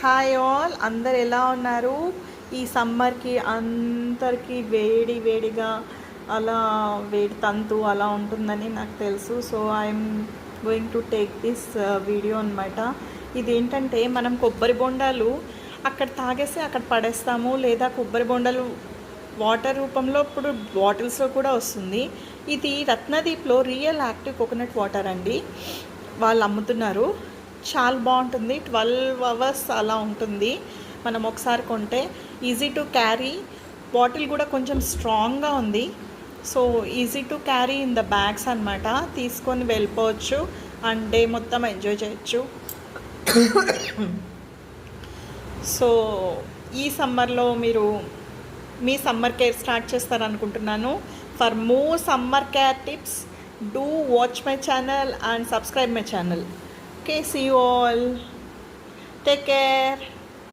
Hi all, అందరు ఎలా ఉన్నారు? ఈ సమ్మర్కి అందరికీ వేడిగా అలా వేడి తంతు అలా ఉంటుందని నాకు తెలుసు. So I'm going to take this video అనమాట. ఇదేంటంటే మనం కొబ్బరి బొండాలు అక్కడ తాగేసి అక్కడ పడేస్తాము, లేదా కొబ్బరి బొండాలు వాటర్ రూపంలో ఇప్పుడు బాటిల్స్లో కూడా వస్తుంది. ఇది రత్నదీప్లో రియల్ యాక్టివ్ కోకోనట్ వాటర్ అండి, వాళ్ళు అమ్ముతున్నారు. చాలా బాగుంటుంది, 12 అవర్స్ అలా ఉంటుంది. మనం ఒకసారి కొంటే ఈజీ టు క్యారీ, బాటిల్ కూడా కొంచెం స్ట్రాంగ్గా ఉంది. So easy to carry in the bags అనమాట. తీసుకొని వెళ్ళిపోవచ్చు అండ్ డే మొత్తం ఎంజాయ్ చేయొచ్చు. సో ఈ సమ్మర్లో మీరు మీ సమ్మర్ కేర్ స్టార్ట్ చేస్తారనుకుంటున్నాను. For more summer care tips, do watch my channel and subscribe my channel. Okay, see you all. Take care.